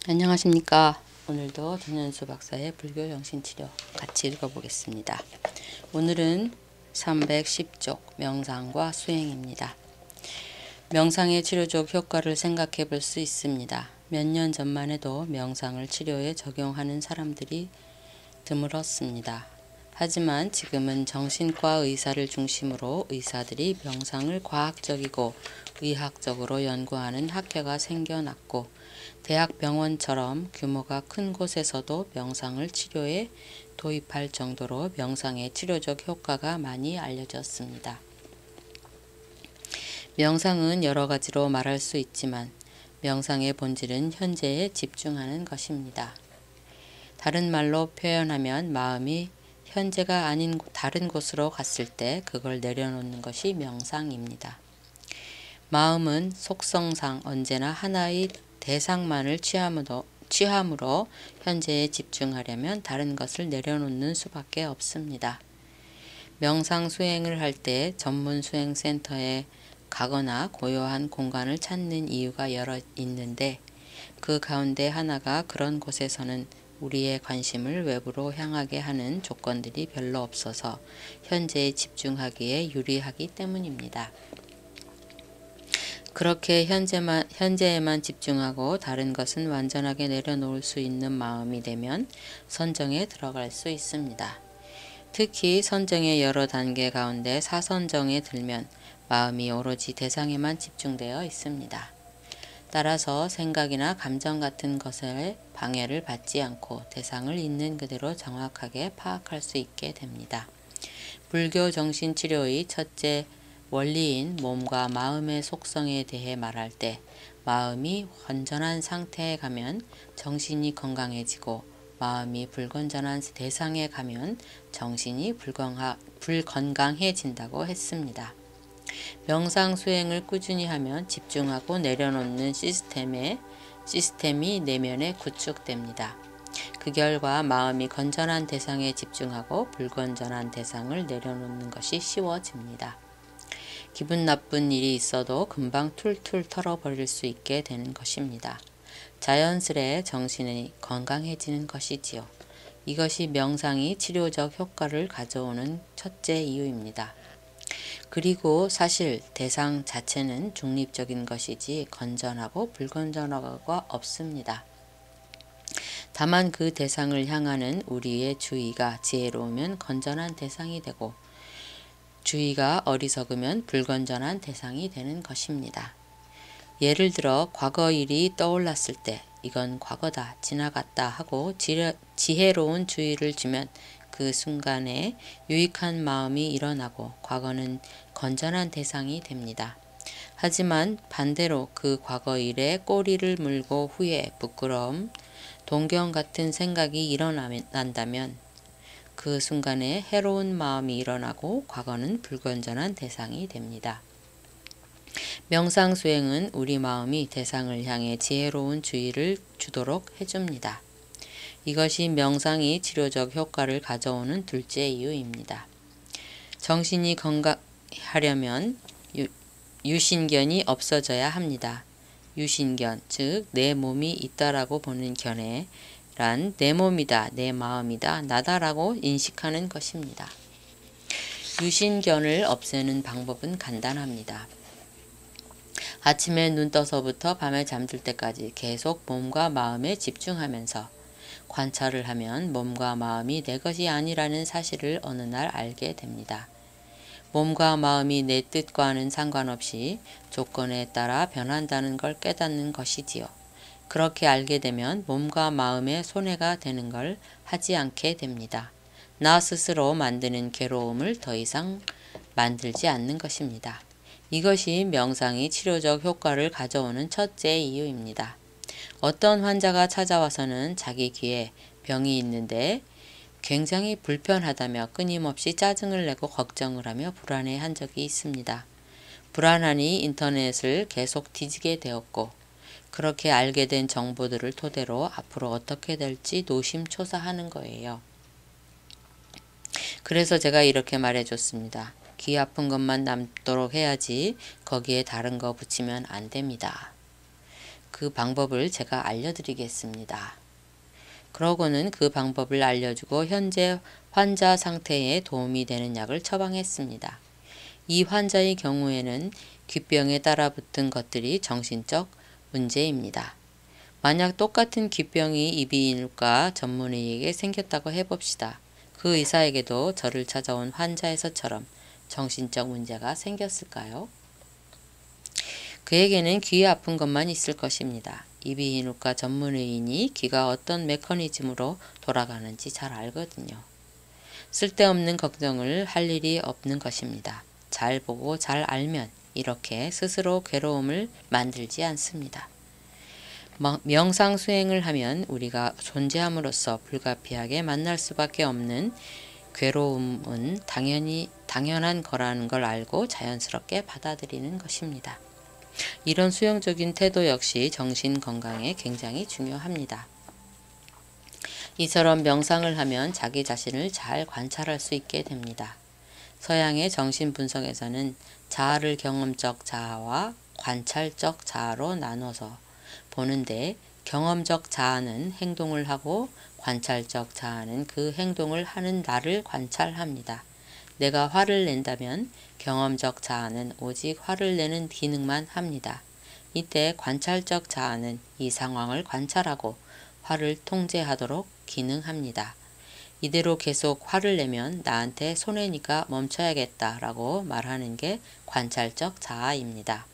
안녕하십니까. 오늘도 전현수 박사의 불교정신치료 같이 읽어보겠습니다. 오늘은 310쪽 명상과 수행입니다. 명상의 치료적 효과를 생각해 볼 수 있습니다. 몇 년 전만 해도 명상을 치료에 적용하는 사람들이 드물었습니다. 하지만 지금은 정신과 의사를 중심으로 의사들이 명상을 과학적이고 의학적으로 연구하는 학회가 생겨났고 대학병원처럼 규모가 큰 곳에서도 명상을 치료에 도입할 정도로 명상의 치료적 효과가 많이 알려졌습니다. 명상은 여러 가지로 말할 수 있지만 명상의 본질은 현재에 집중하는 것입니다. 다른 말로 표현하면 마음이 현재가 아닌 다른 곳으로 갔을 때 그걸 내려놓는 것이 명상입니다. 마음은 속성상 언제나 하나의 대상만을 취함으로 현재에 집중하려면 다른 것을 내려놓는 수밖에 없습니다. 명상 수행을 할 때 전문 수행센터에 가거나 고요한 공간을 찾는 이유가 여러 있는데 그 가운데 하나가 그런 곳에서는 우리의 관심을 외부로 향하게 하는 조건들이 별로 없어서 현재에 집중하기에 유리하기 때문입니다. 그렇게 현재에만 집중하고 다른 것은 완전하게 내려놓을 수 있는 마음이 되면 선정에 들어갈 수 있습니다. 특히 선정의 여러 단계 가운데 사선정에 들면 마음이 오로지 대상에만 집중되어 있습니다. 따라서 생각이나 감정 같은 것에 방해를 받지 않고 대상을 있는 그대로 정확하게 파악할 수 있게 됩니다. 불교 정신치료의 첫째 원리인 몸과 마음의 속성에 대해 말할 때 마음이 건전한 상태에 가면 정신이 건강해지고 마음이 불건전한 대상에 가면 정신이 불건강해진다고 했습니다. 명상 수행을 꾸준히 하면 집중하고 내려놓는 시스템이 내면에 구축됩니다. 그 결과 마음이 건전한 대상에 집중하고 불건전한 대상을 내려놓는 것이 쉬워집니다. 기분 나쁜 일이 있어도 금방 툴툴 털어버릴 수 있게 되는 것입니다. 자연스레 정신이 건강해지는 것이지요. 이것이 명상이 치료적 효과를 가져오는 첫째 이유입니다. 그리고 사실 대상 자체는 중립적인 것이지 건전하고 불건전하고가 없습니다. 다만 그 대상을 향하는 우리의 주의가 지혜로우면 건전한 대상이 되고 주의가 어리석으면 불건전한 대상이 되는 것입니다. 예를 들어 과거 일이 떠올랐을 때 이건 과거다, 지나갔다 하고 지혜로운 주의를 주면 그 순간에 유익한 마음이 일어나고 과거는 건전한 대상이 됩니다. 하지만 반대로 그 과거 일에 꼬리를 물고 후회, 부끄러움, 동경 같은 생각이 일어난다면 그 순간에 해로운 마음이 일어나고 과거는 불건전한 대상이 됩니다. 명상 수행은 우리 마음이 대상을 향해 지혜로운 주의를 주도록 해줍니다. 이것이 명상이 치료적 효과를 가져오는 둘째 이유입니다. 정신이 건강하려면 유신견이 없어져야 합니다. 유신견, 즉 내 몸이 있다라고 보는 견해 란 내 몸이다, 내 마음이다, 나다라고 인식하는 것입니다. 유신견을 없애는 방법은 간단합니다. 아침에 눈 떠서부터 밤에 잠들 때까지 계속 몸과 마음에 집중하면서 관찰을 하면 몸과 마음이 내 것이 아니라는 사실을 어느 날 알게 됩니다. 몸과 마음이 내 뜻과는 상관없이 조건에 따라 변한다는 걸 깨닫는 것이지요. 그렇게 알게 되면 몸과 마음에 손해가 되는 걸 하지 않게 됩니다. 나 스스로 만드는 괴로움을 더 이상 만들지 않는 것입니다. 이것이 명상이 치료적 효과를 가져오는 첫째 이유입니다. 어떤 환자가 찾아와서는 자기 귀에 병이 있는데 굉장히 불편하다며 끊임없이 짜증을 내고 걱정을 하며 불안해한 적이 있습니다. 불안하니 인터넷을 계속 뒤지게 되었고 그렇게 알게 된 정보들을 토대로 앞으로 어떻게 될지 노심초사하는 거예요. 그래서 제가 이렇게 말해줬습니다. 귀 아픈 것만 남도록 해야지 거기에 다른 거 붙이면 안 됩니다. 그 방법을 제가 알려드리겠습니다. 그러고는 그 방법을 알려주고 현재 환자 상태에 도움이 되는 약을 처방했습니다. 이 환자의 경우에는 귀병에 따라붙은 것들이 정신적 문제입니다. 만약 똑같은 귀병이 이비인후과 전문의에게 생겼다고 해봅시다. 그 의사에게도 저를 찾아온 환자에서처럼 정신적 문제가 생겼을까요? 그에게는 귀에 아픈 것만 있을 것입니다. 이비인후과 전문의인이 귀가 어떤 메커니즘으로 돌아가는지 잘 알거든요. 쓸데없는 걱정을 할 일이 없는 것입니다. 잘 보고 잘 알면 이렇게 스스로 괴로움을 만들지 않습니다. 명상 수행을 하면 우리가 존재함으로써 불가피하게 만날 수밖에 없는 괴로움은 당연한 거라는 걸 알고 자연스럽게 받아들이는 것입니다. 이런 수용적인 태도 역시 정신 건강에 굉장히 중요합니다. 이처럼 명상을 하면 자기 자신을 잘 관찰할 수 있게 됩니다. 서양의 정신분석에서는 자아를 경험적 자아와 관찰적 자아로 나눠서 보는데 경험적 자아는 행동을 하고 관찰적 자아는 그 행동을 하는 나를 관찰합니다. 내가 화를 낸다면 경험적 자아는 오직 화를 내는 기능만 합니다. 이때 관찰적 자아는 이 상황을 관찰하고 화를 통제하도록 기능합니다. 이대로 계속 화를 내면 나한테 손해니까 멈춰야겠다 라고 말하는 게 관찰적 자아입니다.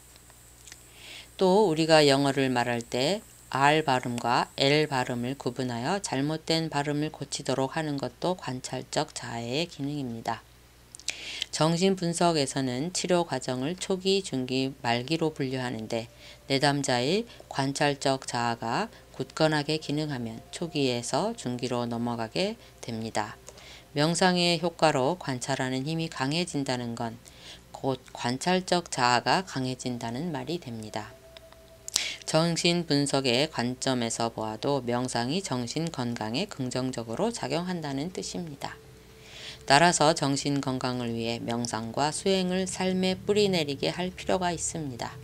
또 우리가 영어를 말할 때 R 발음과 L 발음을 구분하여 잘못된 발음을 고치도록 하는 것도 관찰적 자아의 기능입니다. 정신분석에서는 치료 과정을 초기, 중기, 말기로 분류하는데 내담자의 관찰적 자아가 굳건하게 기능하면 초기에서 중기로 넘어가게 됩니다. 명상의 효과로 관찰하는 힘이 강해진다는 건 곧 관찰적 자아가 강해진다는 말이 됩니다. 정신분석의 관점에서 보아도 명상이 정신 건강에 긍정적으로 작용한다는 뜻입니다. 따라서 정신 건강을 위해 명상과 수행을 삶에 뿌리내리게 할 필요가 있습니다.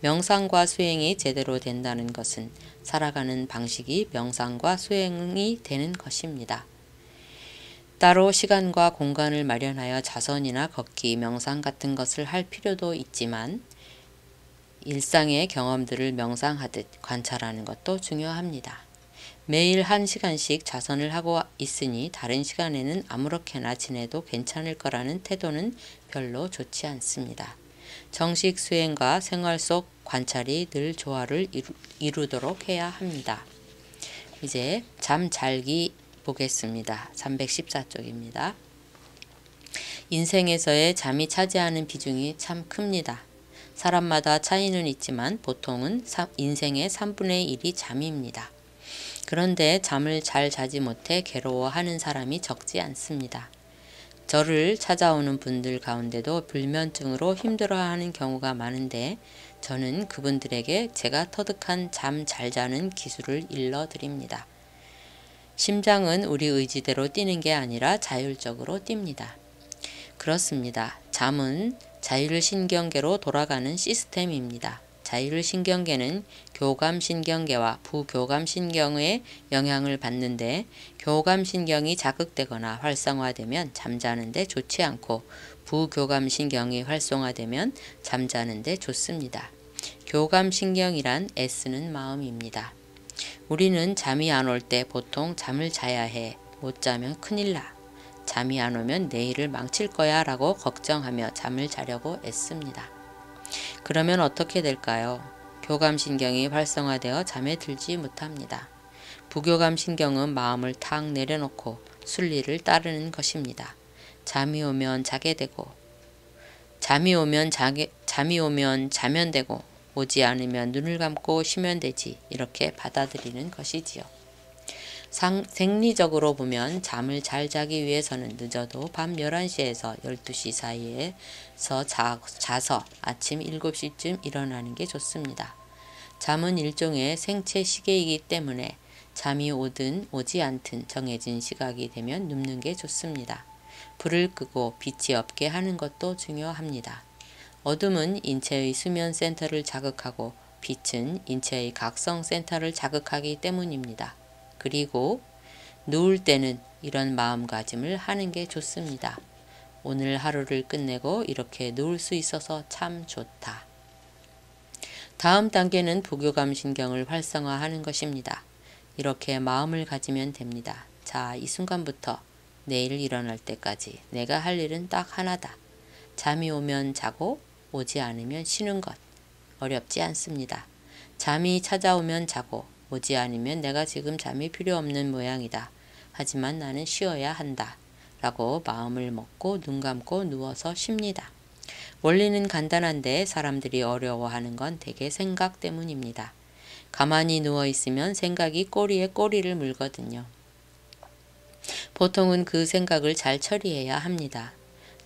명상과 수행이 제대로 된다는 것은 살아가는 방식이 명상과 수행이 되는 것입니다. 따로 시간과 공간을 마련하여 자선이나 걷기, 명상 같은 것을 할 필요도 있지만 일상의 경험들을 명상하듯 관찰하는 것도 중요합니다. 매일 1시간씩 자선을 하고 있으니 다른 시간에는 아무렇게나 지내도 괜찮을 거라는 태도는 별로 좋지 않습니다. 정식 수행과 생활 속 관찰이 늘 조화를 이루도록 해야 합니다. 이제 잠잘기 보겠습니다. 314쪽입니다. 인생에서의 잠이 차지하는 비중이 참 큽니다. 사람마다 차이는 있지만 보통은 인생의 3분의 1이 잠입니다. 그런데 잠을 잘 자지 못해 괴로워하는 사람이 적지 않습니다. 저를 찾아오는 분들 가운데도 불면증으로 힘들어하는 경우가 많은데 저는 그분들에게 제가 터득한 잠 잘 자는 기술을 일러드립니다. 심장은 우리 의지대로 뛰는 게 아니라 자율적으로 뜁니다. 그렇습니다. 잠은 자율신경계로 돌아가는 시스템입니다. 자율신경계는 교감신경계와 부교감신경의 영향을 받는데 교감신경이 자극되거나 활성화되면 잠자는 데 좋지 않고 부교감신경이 활성화되면 잠자는 데 좋습니다. 교감신경이란 애쓰는 마음입니다. 우리는 잠이 안 올 때 보통 잠을 자야 해. 못 자면 큰일 나. 잠이 안 오면 내일을 망칠 거야 라고 걱정하며 잠을 자려고 애씁니다. 그러면 어떻게 될까요? 교감신경이 활성화되어 잠에 들지 못합니다. 부교감신경은 마음을 탁 내려놓고 순리를 따르는 것입니다. 잠이 오면 자게 되고 잠이 오면 자면 되고 오지 않으면 눈을 감고 쉬면 되지 이렇게 받아들이는 것이지요. 생리적으로 보면 잠을 잘 자기 위해서는 늦어도 밤 11시에서 12시 사이에서 자서 아침 7시쯤 일어나는 게 좋습니다. 잠은 일종의 생체 시계이기 때문에 잠이 오든 오지 않든 정해진 시각이 되면 눕는 게 좋습니다. 불을 끄고 빛이 없게 하는 것도 중요합니다. 어둠은 인체의 수면 센터를 자극하고 빛은 인체의 각성 센터를 자극하기 때문입니다. 그리고 누울 때는 이런 마음가짐을 하는 게 좋습니다. 오늘 하루를 끝내고 이렇게 누울 수 있어서 참 좋다. 다음 단계는 부교감 신경을 활성화하는 것입니다. 이렇게 마음을 가지면 됩니다. 자, 이 순간부터 내일 일어날 때까지 내가 할 일은 딱 하나다. 잠이 오면 자고 오지 않으면 쉬는 것. 어렵지 않습니다. 잠이 찾아오면 자고 오지 않으면 내가 지금 잠이 필요 없는 모양이다. 하지만 나는 쉬어야 한다. 라고 마음을 먹고 눈 감고 누워서 쉽니다. 원리는 간단한데 사람들이 어려워하는 건 대개 생각 때문입니다. 가만히 누워있으면 생각이 꼬리에 꼬리를 물거든요. 보통은 그 생각을 잘 처리해야 합니다.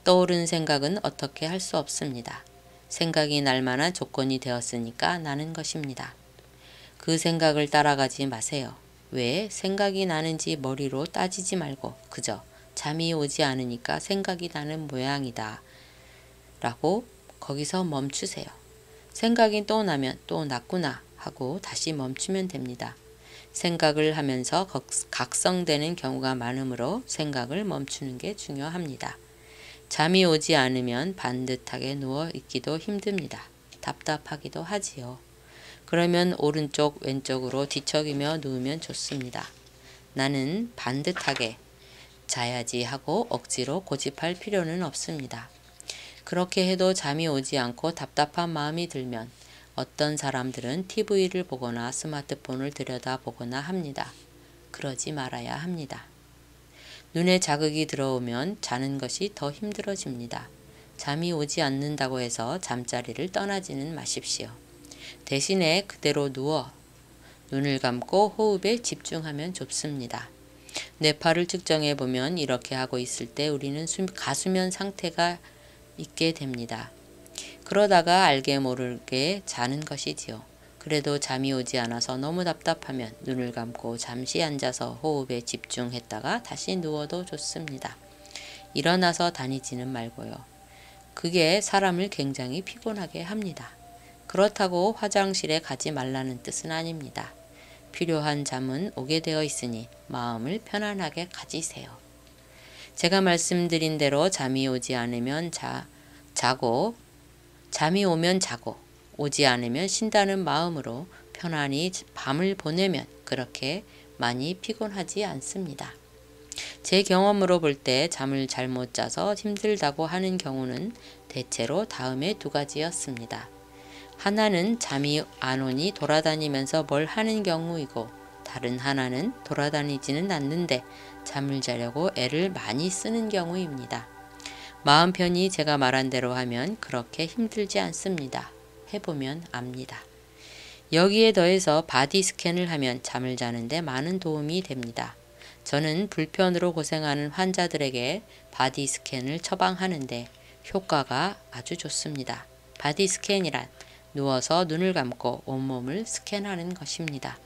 떠오른 생각은 어떻게 할 수 없습니다. 생각이 날 만한 조건이 되었으니까 나는 것입니다. 그 생각을 따라가지 마세요. 왜 생각이 나는지 머리로 따지지 말고 그저 잠이 오지 않으니까 생각이 나는 모양이다. 라고 거기서 멈추세요. 생각이 또 나면 또 났구나 하고 다시 멈추면 됩니다. 생각을 하면서 각성되는 경우가 많으므로 생각을 멈추는 게 중요합니다. 잠이 오지 않으면 반듯하게 누워 있기도 힘듭니다. 답답하기도 하지요. 그러면 오른쪽 왼쪽으로 뒤척이며 누우면 좋습니다. 나는 반듯하게 자야지 하고 억지로 고집할 필요는 없습니다. 그렇게 해도 잠이 오지 않고 답답한 마음이 들면 어떤 사람들은 TV를 보거나 스마트폰을 들여다보거나 합니다. 그러지 말아야 합니다. 눈에 자극이 들어오면 자는 것이 더 힘들어집니다. 잠이 오지 않는다고 해서 잠자리를 떠나지는 마십시오. 대신에 그대로 누워 눈을 감고 호흡에 집중하면 좋습니다. 뇌파를 측정해 보면 이렇게 하고 있을 때 우리는 가수면 상태가 있게 됩니다. 그러다가 알게 모르게 자는 것이지요. 그래도 잠이 오지 않아서 너무 답답하면 눈을 감고 잠시 앉아서 호흡에 집중했다가 다시 누워도 좋습니다. 일어나서 다니지는 말고요. 그게 사람을 굉장히 피곤하게 합니다. 그렇다고 화장실에 가지 말라는 뜻은 아닙니다. 필요한 잠은 오게 되어 있으니 마음을 편안하게 가지세요. 제가 말씀드린 대로 잠이 오지 않으면 자고 잠이 오면 자고 오지 않으면 쉰다는 마음으로 편안히 밤을 보내면 그렇게 많이 피곤하지 않습니다. 제 경험으로 볼 때 잠을 잘못 자서 힘들다고 하는 경우는 대체로 다음에 두 가지였습니다. 하나는 잠이 안 오니 돌아다니면서 뭘 하는 경우이고 다른 하나는 돌아다니지는 않는데 잠을 자려고 애를 많이 쓰는 경우입니다. 마음 편히 제가 말한 대로 하면 그렇게 힘들지 않습니다. 해보면 압니다. 여기에 더해서 바디 스캔을 하면 잠을 자는데 많은 도움이 됩니다. 저는 불편으로 고생하는 환자들에게 바디 스캔을 처방하는데 효과가 아주 좋습니다. 바디 스캔이란 누워서 눈을 감고 온몸을 스캔하는 것입니다.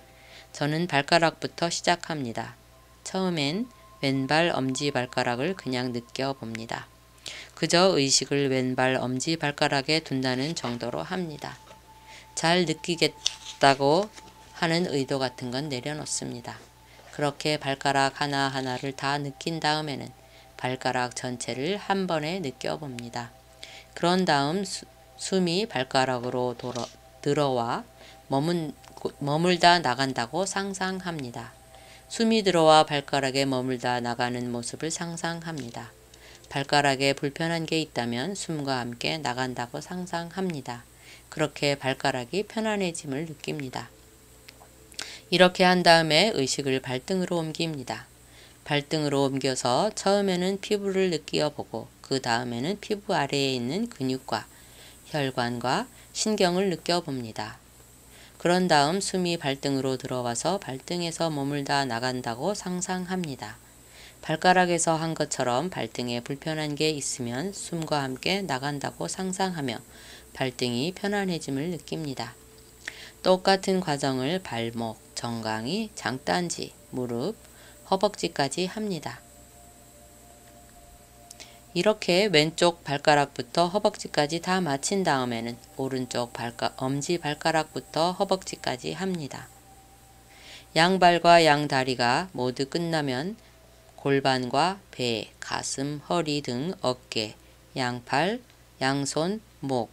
저는 발가락부터 시작합니다. 처음엔 왼발 엄지발가락을 그냥 느껴봅니다. 그저 의식을 왼발 엄지발가락에 둔다는 정도로 합니다. 잘 느끼겠다고 하는 의도 같은 건 내려놓습니다. 그렇게 발가락 하나하나를 다 느낀 다음에는 발가락 전체를 한 번에 느껴봅니다. 그런 다음 숨이 발가락으로 들어와 머물다 나간다고 상상합니다. 숨이 들어와 발가락에 머물다 나가는 모습을 상상합니다. 발가락에 불편한 게 있다면 숨과 함께 나간다고 상상합니다. 그렇게 발가락이 편안해짐을 느낍니다. 이렇게 한 다음에 의식을 발등으로 옮깁니다. 발등으로 옮겨서 처음에는 피부를 느껴보고 그 다음에는 피부 아래에 있는 근육과 혈관과 신경을 느껴봅니다. 그런 다음 숨이 발등으로 들어와서 발등에서 머물다 나간다고 상상합니다. 발가락에서 한 것처럼 발등에 불편한 게 있으면 숨과 함께 나간다고 상상하며 발등이 편안해짐을 느낍니다. 똑같은 과정을 발목, 정강이, 장딴지, 무릎, 허벅지까지 합니다. 이렇게 왼쪽 발가락부터 허벅지까지 다 마친 다음에는 오른쪽 엄지발가락부터 허벅지까지 합니다. 양발과 양다리가 모두 끝나면 골반과 배, 가슴, 허리 등 어깨, 양팔, 양손, 목,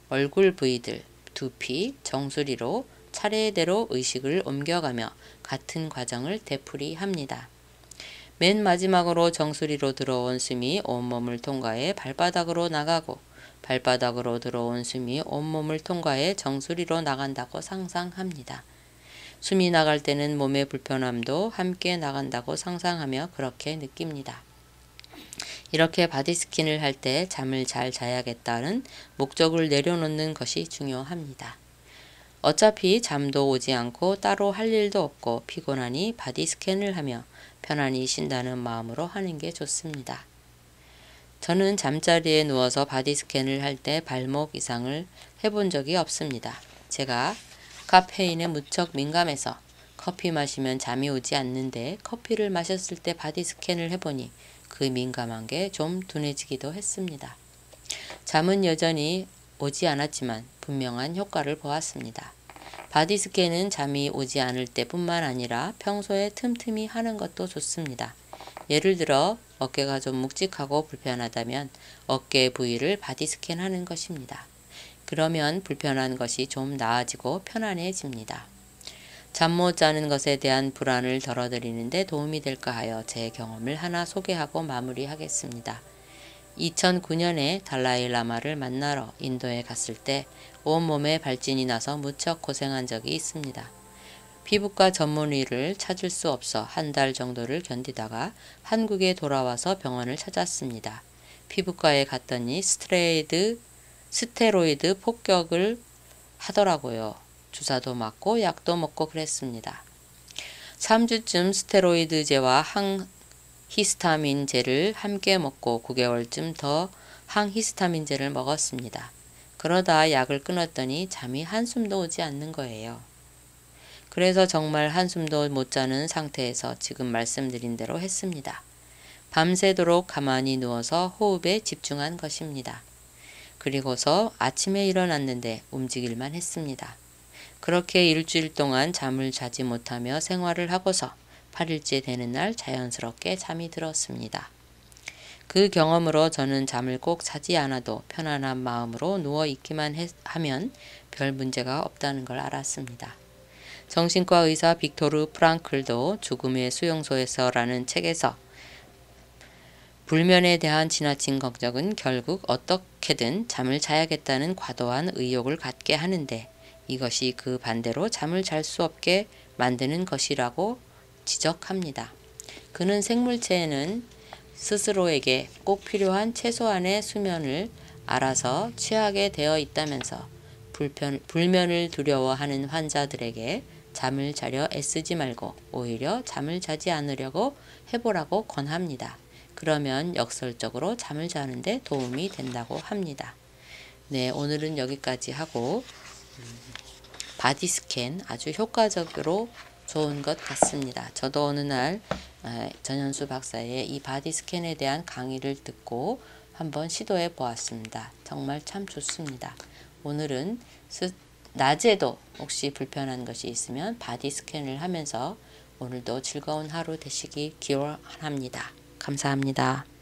얼굴 부위들, 두피, 정수리로 차례대로 의식을 옮겨가며 같은 과정을 되풀이합니다. 맨 마지막으로 정수리로 들어온 숨이 온몸을 통과해 발바닥으로 나가고 발바닥으로 들어온 숨이 온몸을 통과해 정수리로 나간다고 상상합니다. 숨이 나갈 때는 몸의 불편함도 함께 나간다고 상상하며 그렇게 느낍니다. 이렇게 바디스캔을 할 때 잠을 잘 자야겠다는 목적을 내려놓는 것이 중요합니다. 어차피 잠도 오지 않고 따로 할 일도 없고 피곤하니 바디스캔을 하며 편안히 쉰다는 마음으로 하는 게 좋습니다. 저는 잠자리에 누워서 바디스캔을 할 때 발목 이상을 해본 적이 없습니다. 제가 카페인에 무척 민감해서 커피 마시면 잠이 오지 않는데 커피를 마셨을 때 바디스캔을 해보니 그 민감한 게 좀 둔해지기도 했습니다. 잠은 여전히 오지 않았지만 분명한 효과를 보았습니다. 바디스캔은 잠이 오지 않을 때뿐만 아니라 평소에 틈틈이 하는 것도 좋습니다. 예를 들어 어깨가 좀 묵직하고 불편하다면 어깨 부위를 바디스캔 하는 것입니다. 그러면 불편한 것이 좀 나아지고 편안해집니다. 잠 못 자는 것에 대한 불안을 덜어드리는 데 도움이 될까 하여 제 경험을 하나 소개하고 마무리하겠습니다. 2009년에 달라이 라마를 만나러 인도에 갔을 때 온몸에 발진이 나서 무척 고생한 적이 있습니다. 피부과 전문의를 찾을 수 없어 한 달 정도를 견디다가 한국에 돌아와서 병원을 찾았습니다. 피부과에 갔더니 스테로이드 폭격을 하더라고요. 주사도 맞고 약도 먹고 그랬습니다. 3주쯤 스테로이드제와 항히스타민제를 함께 먹고 9개월쯤 더 항히스타민제를 먹었습니다. 그러다 약을 끊었더니 잠이 한숨도 오지 않는 거예요. 그래서 정말 한숨도 못 자는 상태에서 지금 말씀드린 대로 했습니다. 밤새도록 가만히 누워서 호흡에 집중한 것입니다. 그리고서 아침에 일어났는데 움직일만 했습니다. 그렇게 일주일 동안 잠을 자지 못하며 생활을 하고서 8일째 되는 날 자연스럽게 잠이 들었습니다. 그 경험으로 저는 잠을 꼭 자지 않아도 편안한 마음으로 누워있기만 하면 별 문제가 없다는 걸 알았습니다. 정신과 의사 빅토르 프랑클도 죽음의 수용소에서라는 책에서 불면에 대한 지나친 걱정은 결국 어떻게든 잠을 자야겠다는 과도한 의욕을 갖게 하는데 이것이 그 반대로 잠을 잘 수 없게 만드는 것이라고 지적합니다. 그는 생물체에는 스스로에게 꼭 필요한 최소한의 수면을 알아서 취하게 되어 있다면서 불면을 두려워하는 환자들에게 잠을 자려 애쓰지 말고 오히려 잠을 자지 않으려고 해보라고 권합니다. 그러면 역설적으로 잠을 자는데 도움이 된다고 합니다. 네, 오늘은 여기까지 하고 바디스캔 아주 효과적으로 좋은 것 같습니다. 저도 어느 날 전현수 박사의 이 바디스캔에 대한 강의를 듣고 한번 시도해 보았습니다. 정말 참 좋습니다. 오늘은 낮에도 혹시 불편한 것이 있으면 바디스캔을 하면서 오늘도 즐거운 하루 되시기 기원합니다. 감사합니다.